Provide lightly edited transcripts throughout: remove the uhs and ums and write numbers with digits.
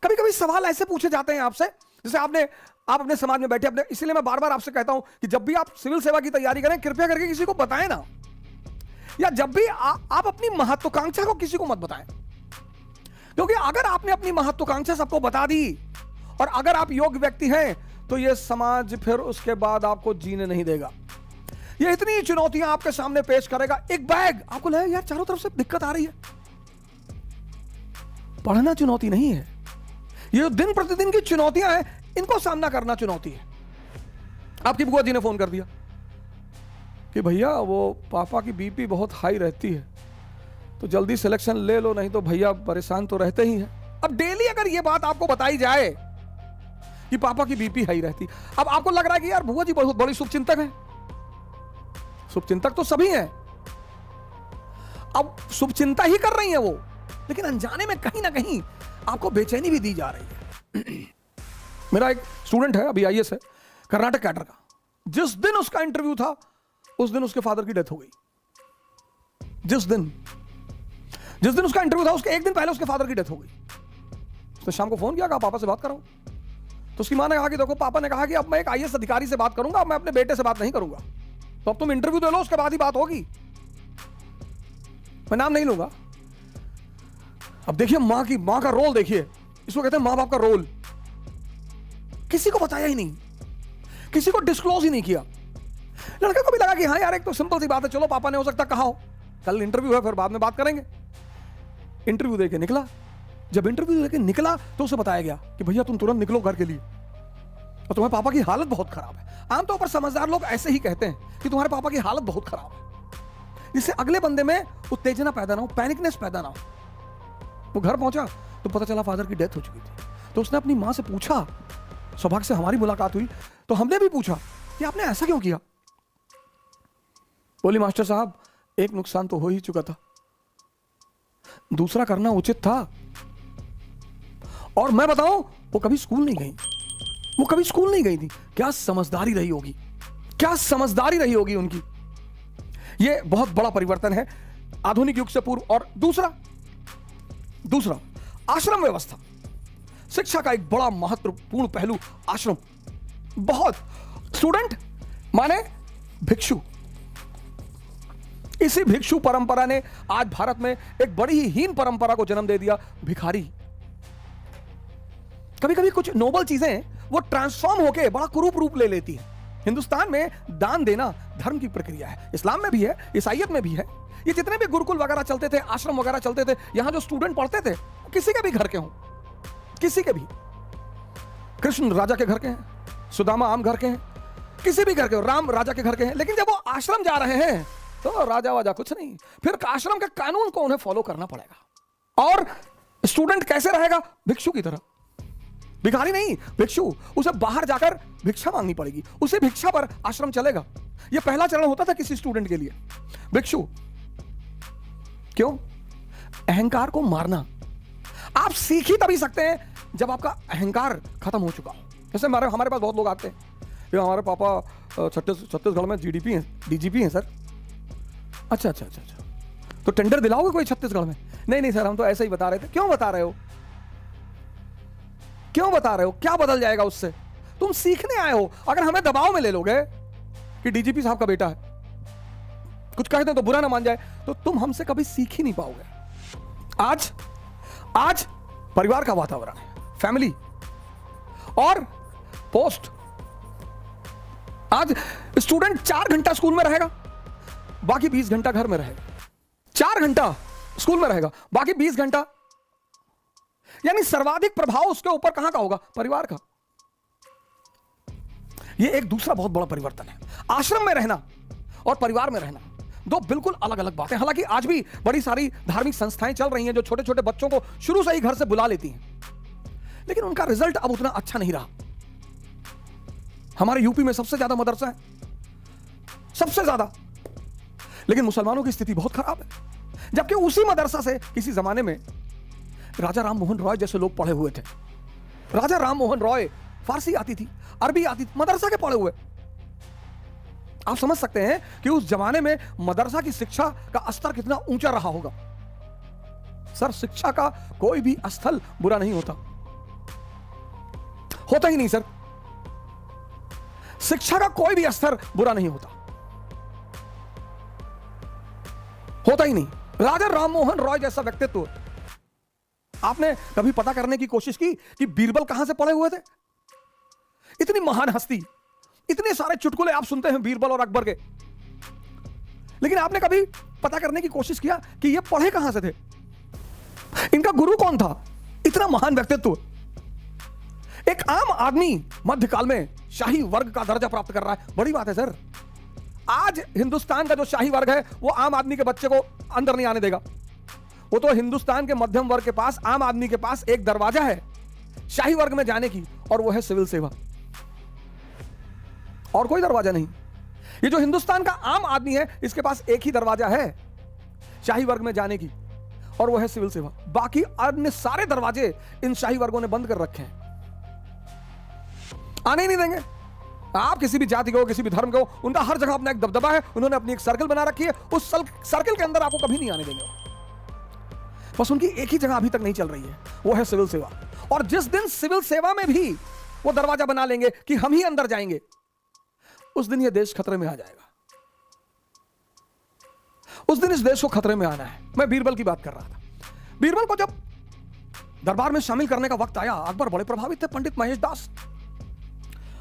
कभी कभी सवाल ऐसे पूछे जाते हैं आपसे, जैसे आप अपने समाज में बैठे अपने, इसीलिए मैं बार बार आपसे कहता हूं कि जब भी आप सिविल सेवा की तैयारी करें कृपया करके किसी को बताएं ना, या जब भी आप अपनी महत्वाकांक्षा को किसी को मत बताएं, क्योंकि अगर आपने अपनी महत्वाकांक्षा सबको बता दी और अगर आप योग्य व्यक्ति हैं तो यह समाज फिर उसके बाद आपको जीने नहीं देगा। ये इतनी चुनौतियां आपके सामने पेश करेगा। एक बैग आपको लगे यार चारों तरफ से दिक्कत आ रही है, पढ़ना चुनौती नहीं है, ये जो दिन प्रतिदिन की चुनौतियां हैं इनको सामना करना चुनौती है। आपकी बुआ जी ने फोन कर दिया कि भैया वो पापा की बीपी बहुत हाई रहती है तो जल्दी सिलेक्शन ले लो, नहीं तो भैया परेशान तो रहते ही हैं। अब डेली अगर ये बात आपको बताई जाए कि पापा की बीपी हाई रहती, अब आपको लग रहा है कि यार बुआ जी बहुत बड़ी शुभचिंतक है। शुभचिंतक तो सभी हैं, अब शुभचिंता ही कर रही है वो, लेकिन अनजाने में कहीं ना कहीं आपको बेचैनी भी दी जा रही है। मेरा एक स्टूडेंट है, अभी आईएएस है, कर्नाटक कैडर का। जिस दिन उसका इंटरव्यू था उस दिन उसके फादर की डेथ हो गई। जिस दिन उसका इंटरव्यू था उसके एक दिन पहले उसके फादर की डेथ हो गई। उसने शाम को फोन किया, कहा पापा से बात कराओ। तो उसकी मां ने कहा कि देखो, पापा ने कहा कि अब मैं एक आईएएस अधिकारी से बात करूंगा, मैं अपने बेटे से बात नहीं करूंगा, तो अब तुम इंटरव्यू दे लो, उसके बाद ही बात होगी। मैं नाम नहीं लूंगा। अब देखिए मां का रोल देखिए, इसको कहते हैं मां बाप का रोल। किसी को बताया ही नहीं, किसी को डिस्क्लोज ही नहीं किया। लड़के को भी लगा कि हाँ यार एक तो सिंपल सी बात है, चलो पापा ने हो सकता कहा हो, कल इंटरव्यू है फिर बाद में बात करेंगे। इंटरव्यू देके निकला। जब इंटरव्यू देके निकला तो उसे बताया गया कि भैया तुम तुरंत निकलो घर के लिए, और तुम्हारे पापा की हालत बहुत खराब है। आमतौर पर समझदार लोग ऐसे ही कहते हैं कि तुम्हारे पापा की हालत बहुत खराब है, जिससे अगले बंदे में उत्तेजना पैदा ना हो, पैनिकनेस पैदा ना हो। वो घर पहुंचा तो पता चला फादर की डेथ हो चुकी थी। तो उसने अपनी मां से पूछा, सौभाग्य से हमारी मुलाकात हुई तो हमने भी पूछा कि आपने ऐसा क्यों किया। बोली मास्टर साहब एक नुकसान तो हो ही चुका था, दूसरा करना उचित था। और मैं बताऊं वो कभी स्कूल नहीं गई, वो कभी स्कूल नहीं गई थी। क्या समझदारी रही होगी, क्या समझदारी रही होगी उनकी। ये बहुत बड़ा परिवर्तन है आधुनिक युग से पूर्व। और दूसरा आश्रम व्यवस्था, शिक्षा का एक बड़ा महत्वपूर्ण पहलू आश्रम। बहुत स्टूडेंट माने भिक्षु। इसी भिक्षु परंपरा ने आज भारत में एक बड़ी ही हीन परंपरा को जन्म दे दिया, भिखारी। कभी कभी कुछ नोबल चीजें वो ट्रांसफॉर्म होके बड़ा कुरूप रूप ले लेती है। हिंदुस्तान में दान देना धर्म की प्रक्रिया है, इस्लाम में भी है, ईसाईयत में भी है। ये जितने भी गुरुकुल वगैरह चलते थे, आश्रम वगैरह चलते थे, यहां जो स्टूडेंट पढ़ते थे किसी के भी घर के हों, किसी के भी, कृष्ण राजा के घर के हैं, सुदामा आम घर के हैं, किसी भी घर के, राम राजा के घर के हैं, लेकिन जब वो आश्रम जा रहे हैं तो राजा वाजा कुछ नहीं, फिर आश्रम के कानून को उन्हें फॉलो करना पड़ेगा। और स्टूडेंट कैसे रहेगा? भिक्षु की तरह, भिखारी नहीं, भिक्षु। उसे बाहर जाकर भिक्षा मांगनी पड़ेगी, उसे भिक्षा पर आश्रम चलेगा। यह पहला चरण होता था किसी स्टूडेंट के लिए, भिक्षु। क्यों? अहंकार को मारना। आप सीख ही तभी सकते हैं जब आपका अहंकार खत्म हो चुका हो। जैसे हमारे पास बहुत लोग आते हैं, हमारे पापा छत्तीसगढ़ में जीडीपी हैं, डीजीपी हैं सर। अच्छा, तो टेंडर दिलाओगे कोई छत्तीसगढ़ में? नहीं सर, हम तो ऐसे ही बता रहे थे। क्यों बता रहे हो? क्यों बता रहे हो? क्या बदल जाएगा उससे? तुम सीखने आए हो। अगर हमें दबाव में ले लोगे कि डीजीपी साहब का बेटा है, कुछ कहते हैं तो बुरा ना मान जाए, तो तुम हमसे कभी सीख ही नहीं पाओगे। आज परिवार का वातावरण है, फैमिली और पोस्ट। आज स्टूडेंट 4 घंटा स्कूल में रहेगा, बाकी 20 घंटा घर में रहेगा। 4 घंटा स्कूल में रहेगा, बाकी 20 घंटा, यानी सर्वाधिक प्रभाव उसके ऊपर कहां का होगा? परिवार का। यह एक दूसरा बहुत बड़ा परिवर्तन है। आश्रम में रहना और परिवार में रहना दो बिल्कुल अलग अलग बातें। हालांकि आज भी बड़ी सारी धार्मिक संस्थाएं चल रही हैं जो छोटे छोटे बच्चों को शुरू से ही घर से बुला लेती हैं, लेकिन उनका रिजल्ट अब उतना अच्छा नहीं रहा। हमारे यूपी में सबसे ज्यादा मदरसा है, सबसे ज्यादा, लेकिन मुसलमानों की स्थिति बहुत खराब है। जबकि उसी मदरसा से किसी जमाने में राजा राम मोहन रॉय जैसे लोग पढ़े हुए थे। राजा राम मोहन रॉय, फारसी आती थी, अरबी आती थी, मदरसा के पढ़े हुए। आप समझ सकते हैं कि उस जमाने में मदरसा की शिक्षा का स्तर कितना ऊंचा रहा होगा। सर, शिक्षा का कोई भी स्थल बुरा नहीं होता, होता ही नहीं सर। शिक्षा का कोई भी स्तर बुरा नहीं होता, होता ही नहीं। राजा राममोहन रॉय जैसा व्यक्तित्व, आपने कभी पता करने की कोशिश की कि बीरबल कहां से पढ़े हुए थे? इतनी महान हस्ती, इतने सारे चुटकुले आप सुनते हैं बीरबल और अकबर के, लेकिन आपने कभी पता करने की कोशिश किया कि ये पढ़े कहां से थे? इनका गुरु कौन था? इतना महान व्यक्तित्व। एक आम आदमी मध्यकाल में शाही वर्ग का दर्जा प्राप्त कर रहा है, बड़ी बात है सर। आज हिंदुस्तान का जो शाही वर्ग है वो आम आदमी के बच्चे को अंदर नहीं आने देगा। वो तो हिंदुस्तान के मध्यम वर्ग के पास, आम आदमी के पास एक दरवाजा है शाही वर्ग में जाने की, और वो है सिविल सेवा, और कोई दरवाजा नहीं। ये जो हिंदुस्तान का आम आदमी है इसके पास एक ही दरवाजा है शाही वर्ग में जाने की, और वो है सिविल सेवा। बाकी अन्य सारे दरवाजे इन शाही वर्गों ने बंद कर रखे हैं, आने ही नहीं देंगे। आप किसी भी जाति को, किसी भी धर्म को, उनका हर जगह अपना एक दबदबा है, उन्होंने अपनी एक सर्कल बना रखी है, उस सर्कल के अंदर आपको कभी नहीं आने देंगे। बस उनकी एक ही जगह अभी तक नहीं चल रही है, वो है सिविल सेवा। और जिस दिन सिविल सेवा में भी वो दरवाजा बना लेंगे कि हम ही अंदर जाएंगे, उस दिन ये देश खतरे में आ जाएगा। उस दिन इस देश को खतरे में आना है। मैं बीरबल की बात कर रहा था। बीरबल को जब दरबार में शामिल करने का वक्त आया, अकबर बड़े प्रभावित थे, पंडित महेश दास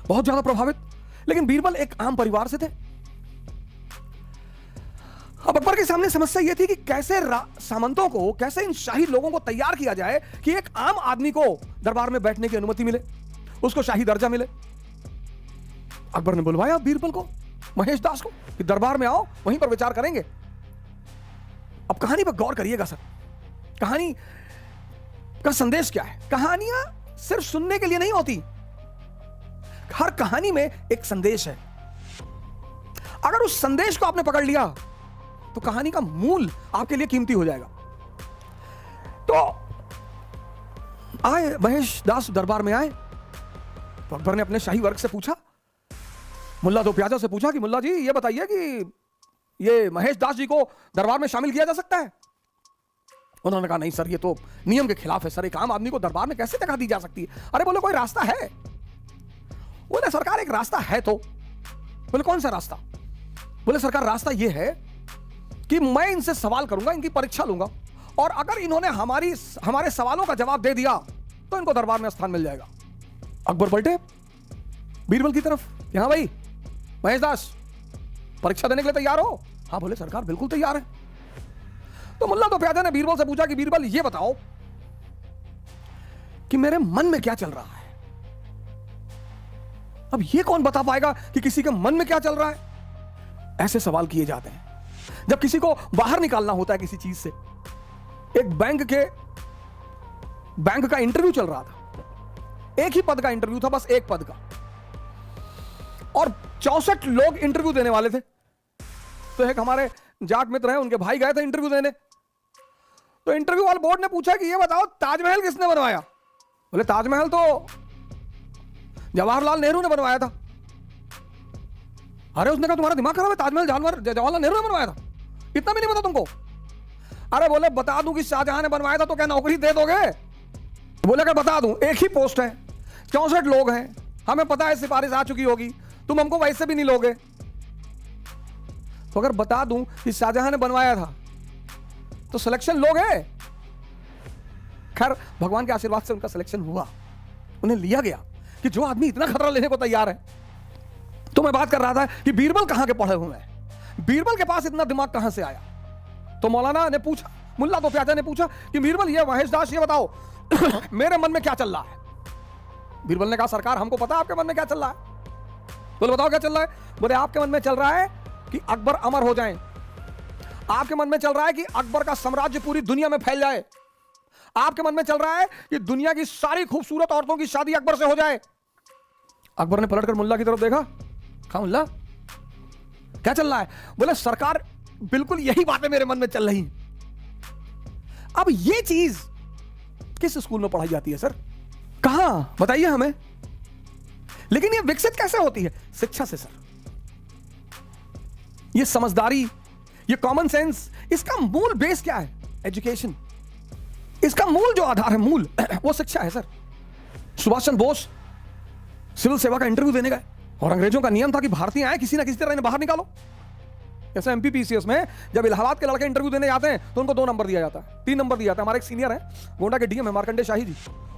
बहुत ज्यादा प्रभावित, लेकिन बीरबल एक आम परिवार से थे। अब अकबर के सामने समस्या यह थी कि कैसे सामंतों को, कैसे इन शाही लोगों को तैयार किया जाए कि एक आम आदमी को दरबार में बैठने की अनुमति मिले, उसको शाही दर्जा मिले। अकबर ने बुलवाया बीरबल को, महेश दास को, कि दरबार में आओ, वहीं पर विचार करेंगे। अब कहानी पर गौर करिएगा सर, कहानी का संदेश क्या है? कहानियां सिर्फ सुनने के लिए नहीं होती, हर कहानी में एक संदेश है। अगर उस संदेश को आपने पकड़ लिया तो कहानी का मूल आपके लिए कीमती हो जाएगा। तो आए महेश दास, दरबार में आए तो अकबर ने अपने शाही वर्ग से पूछा, मुल्ला दो प्याजा से पूछा कि मुल्ला जी ये बताइए कि ये महेश दास जी को दरबार में शामिल किया जा सकता है? उन्होंने कहा नहीं सर, ये तो नियम के खिलाफ है सर, एक आम आदमी को दरबार में कैसे जगह दी जा सकती है? अरे बोले कोई रास्ता है? बोले सरकार एक रास्ता है। तो बोले कौन सा रास्ता? बोले सरकार रास्ता ये है कि मैं इनसे सवाल करूंगा, इनकी परीक्षा लूंगा, और अगर इन्होंने हमारे सवालों का जवाब दे दिया तो इनको दरबार में स्थान मिल जाएगा। अकबर पलटे बीरबल की तरफ, हाँ भाई महेश दास परीक्षा देने के लिए तैयार हो? हाँ बोले सरकार बिल्कुल तैयार है। तो मुल्ला तो प्यादा ने बीरबल से पूछा कि बीरबल ये बताओ कि मेरे मन में क्या चल रहा है। अब ये कौन बता पाएगा कि किसी के मन में क्या चल रहा है? ऐसे सवाल किए जाते हैं जब किसी को बाहर निकालना होता है किसी चीज से। एक बैंक का इंटरव्यू चल रहा था, एक ही पद का इंटरव्यू था, बस एक पद का, और 64 लोग इंटरव्यू देने वाले थे। तो एक हमारे जाट मित्र हैं, उनके भाई गए थे इंटरव्यू देने। तो इंटरव्यू वाले बोर्ड ने पूछा कि ये बताओ ताजमहल किसने बनवाया? बोले ताजमहल तो जवाहरलाल नेहरू ने बनवाया था। अरे उसने कहा तुम्हारा दिमाग खराब है, ताजमहल जवाहरलाल नेहरू ने बनवाया था? इतना भी नहीं पता तुमको? अरे बोले बता दूं कि शाहजहां ने बनवाया था तो क्या नौकरी दे दोगे? बोले अगर बता दूं, एक ही पोस्ट है, 64 लोग हैं, हमें पता है सिफारिश आ चुकी होगी, तुम हमको वैसे भी नहीं लोगे। तो अगर बता दूं कि शाहजहां ने बनवाया था तो सिलेक्शन लोगे? खैर भगवान के आशीर्वाद से उनका सिलेक्शन हुआ, उन्हें लिया गया कि जो आदमी इतना खतरा लेने को तैयार है। तो मैं बात कर रहा था कि बीरबल कहां के पढ़े हुए हैं, बीरबल के पास इतना दिमाग कहां से आया? तो मौलाना ने पूछा, मुल्ला तो प्याजा ने पूछा कि बीरबल ये महेश दास ये बताओ मेरे मन में क्या चल रहा है? बीरबल ने कहा सरकार हमको पता आपके मन में क्या चल रहा है। बोले बताओ क्या चल रहा है? बोले आपके मन में चल रहा है कि अकबर अमर हो जाए, आपके मन में चल रहा है कि अकबर का साम्राज्य पूरी दुनिया में फैल जाए, आपके मन में चल रहा है कि दुनिया की सारी खूबसूरत औरतों की शादी अकबर से हो जाए। अकबर ने पलटकर मुल्ला की तरफ देखा, कहा मुल्ला क्या चल रहा है? बोले सरकार बिल्कुल यही बातें मेरे मन में चल रही। अब ये चीज किस स्कूल में पढ़ाई जाती है सर? कहां बताइए हमें। लेकिन ये विकसित कैसे होती है? शिक्षा से सर। ये समझदारी, ये कॉमन सेंस, इसका मूल बेस क्या है? एजुकेशन। इसका मूल जो आधार है, मूल वो शिक्षा है सर। सुभाष चंद्र बोस सिविल सेवा का इंटरव्यू देने गए और अंग्रेजों का नियम था कि भारतीय आए किसी ना किसी तरह इन्हें बाहर निकालो। जैसे एमपीपीसीएस में जब इलाहाबाद के लड़के इंटरव्यू देने जाते हैं तो उनको 2 नंबर दिया जाता है, 3 नंबर दिया जाता है। हमारे एक सीनियर है, गोंडा के डीएम है मार्कंडे शाही जी,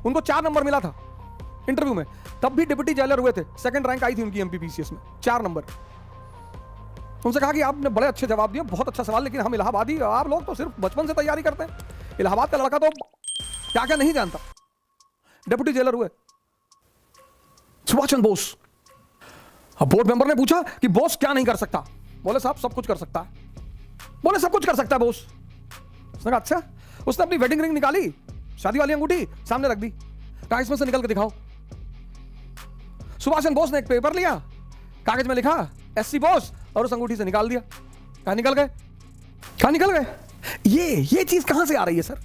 उनको 4 नंबर मिला था इंटरव्यू में, तब भी डिप्टी जेलर हुए थे, सेकंड रैंक आई थी उनकी एमपीपीसीएस में, 4 नंबर। उनसे कहा कि आपने बड़े अच्छे जवाब दिए, बहुत अच्छा सवाल, लेकिन हम इलाहाबादी, आप लोग तो सिर्फ बचपन से तैयारी करते हैं, इलाहाबाद का लड़का तो क्या क्या नहीं जानता। डिप्टी जेलर हुए सुभाष चंद्र बोस। अब बोर्ड मेंबर ने पूछा कि बोस क्या नहीं कर सकता? बोले साहब सब कुछ कर सकता है। बोले सब कुछ कर सकता है बोस? उसने कहा अच्छा। उसने अपनी वेडिंग रिंग निकाली, शादी वाली अंगूठी सामने रख दी, कहा इसमें से निकल के दिखाओ। सुभाष चंद्र बोस ने एक पेपर लिया, कागज में लिखा एससी बोस, और उस अंगूठी से निकाल दिया। कहा निकल गए, कहा निकल गए। ये चीज कहां से आ रही है सर?